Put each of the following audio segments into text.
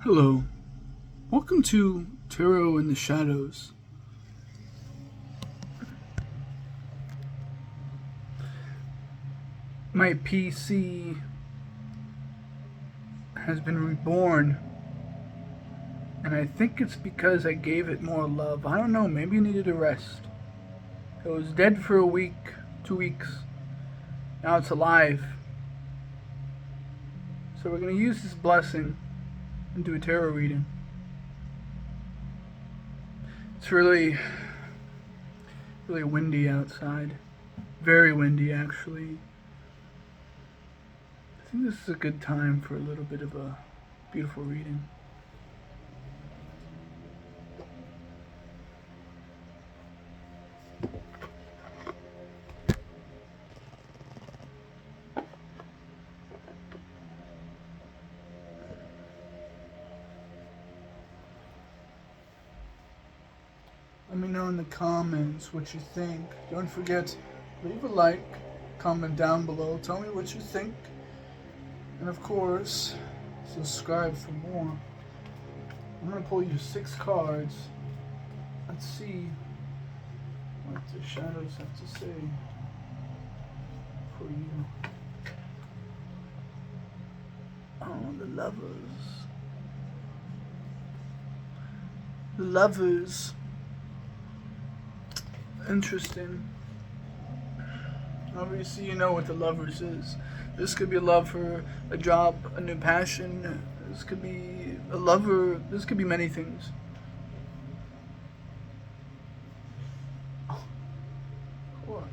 Hello, welcome to Tarot in the Shadows. My PC has been reborn, and I think it's because I gave it more love. I don't know, maybe it needed a rest. It was dead for a week, 2 weeks. Now it's alive. So we're going to use this blessing and do a tarot reading. It's really windy outside. Very windy, actually. I think this is a good time for a little bit of a beautiful reading. Let me know in the comments what you think. Don't forget, leave a like, comment down below, tell me what you think. And of course, subscribe for more. I'm going to pull you 6 cards. Let's see what the shadows have to say for you. Oh, the lovers. The lovers. Interesting. Obviously, you know what the lovers is. This could be a love for a job, a new passion. This could be a lover. This could be many things. Oh, of course.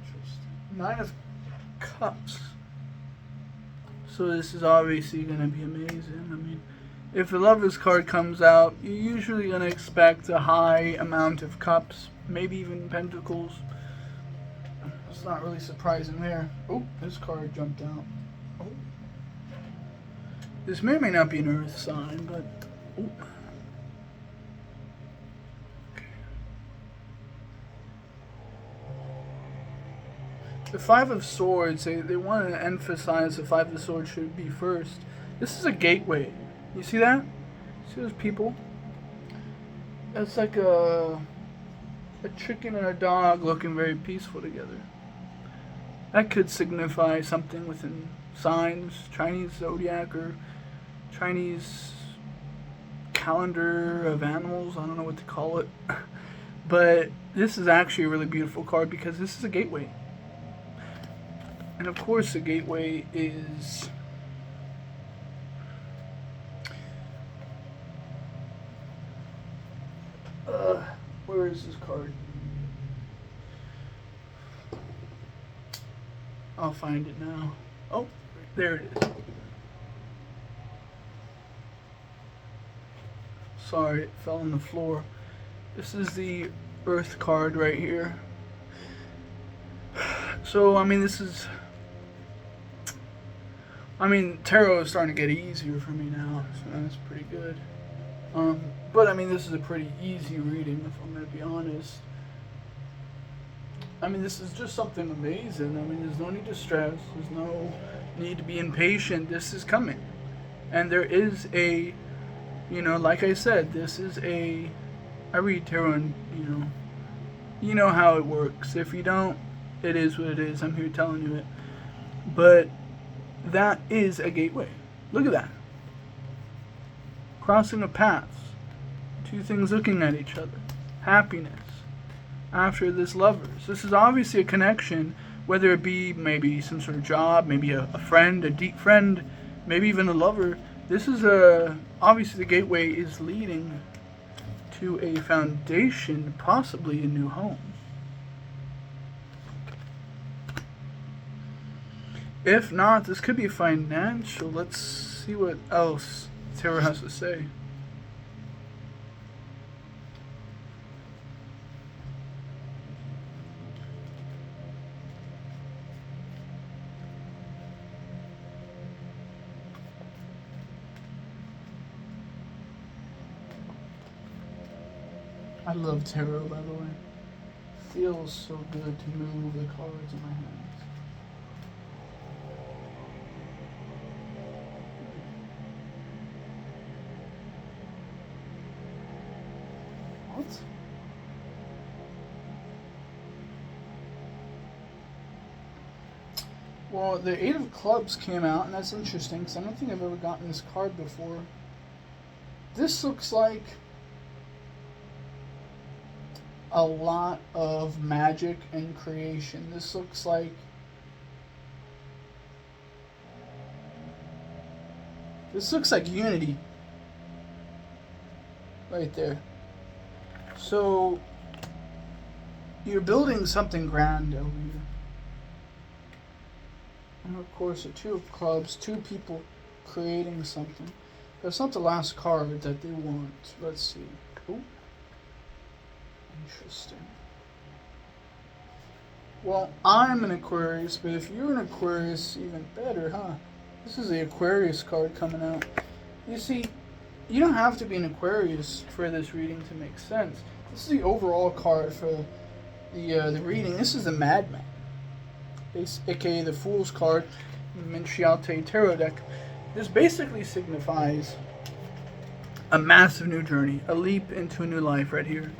Interesting. 9 of Cups. So this is obviously going to be amazing. I mean, if the Lover's card comes out, you're usually going to expect a high amount of cups, maybe even pentacles. It's not really surprising there. Oh, this card jumped out. Oh. This may or may not be an earth sign, but... Oh. Okay. The 5 of Swords, they want to emphasize the 5 of Swords should be first. This is a gateway. You see that? See those people? It's like a chicken and a dog looking very peaceful together. That could signify something within signs, Chinese zodiac, or Chinese calendar of animals. I don't know what to call it. But this is actually a really beautiful card because this is a gateway. And of course the gateway is... where is this card? I'll find it now. Oh, there it is. Sorry, it fell on the floor. This is the Earth card right here. So, I mean, this is... I mean, tarot is starting to get easier for me now, so that's pretty good. But I mean, this is a pretty easy reading, if I'm going to be honest. I mean, this is just something amazing. I mean, there's no need to stress. There's no need to be impatient. This is coming. And there is a, you know, like I said, this is a... I read tarot and, you know how it works. If you don't, it is what it is. I'm here telling you it. But that is a gateway. Look at that. Crossing of paths. 2 things looking at each other. Happiness. After this lovers. This is obviously a connection, whether it be maybe some sort of job, maybe a friend, a deep friend, maybe even a lover. This is obviously the gateway is leading to a foundation, possibly a new home. If not, this could be financial. Let's see what else Tarot has to say. I love tarot, by the way. Feels so good to move the cards in my hands. Well, the Eight of Clubs came out, and that's interesting because I don't think I've ever gotten this card before. This looks like a lot of magic and creation. This looks like unity right there. So you're building something grand over here. And of course, a Two of Clubs, two people creating something. That's not the last card that they want. Let's see. Ooh. Interesting. Well, I'm an Aquarius, but if you're an Aquarius, even better, huh? This is the Aquarius card coming out. You see, you don't have to be an Aquarius for this reading to make sense. This is the overall card for the reading. This is the Madman, aka the Fool's card in the Minchiate Tarot deck. This basically signifies a massive new journey, a leap into a new life right here.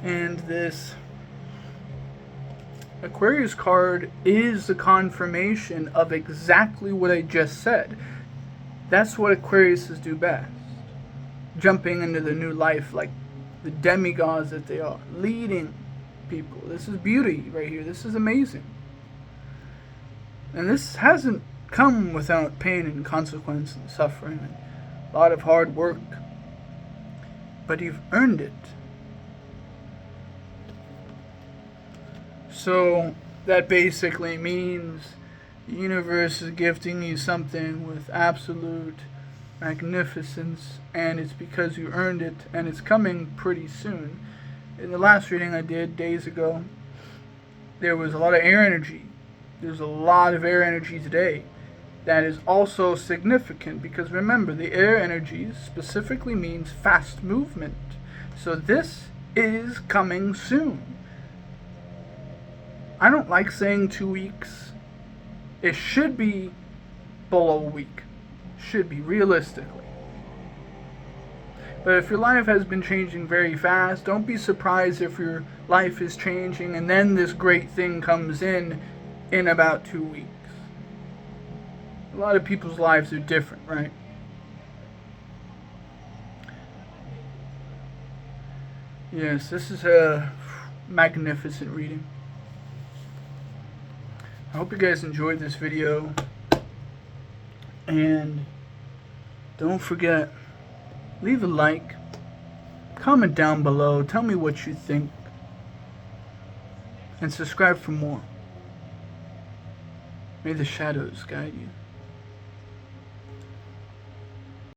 And this Aquarius card is the confirmation of exactly what I just said. That's what Aquariuses do best. Jumping into the new life like the demigods that they are. Leading people. This is beauty right here. This is amazing. And this hasn't come without pain and consequence and suffering and a lot of hard work. But you've earned it. So that basically means the universe is gifting you something with absolute magnificence, and it's because you earned it, and it's coming pretty soon. In the last reading I did days ago, there was a lot of air energy. There's a lot of air energy today. That is also significant because remember, the air energy specifically means fast movement. So this is coming soon. I don't like saying 2 weeks. It should be below a week. Should be, realistically. But if your life has been changing very fast, don't be surprised if your life is changing and then this great thing comes in about 2 weeks. A lot of people's lives are different, right? Yes, this is a magnificent reading. I hope you guys enjoyed this video. And don't forget, leave a like, comment down below, tell me what you think, and subscribe for more. May the shadows guide you.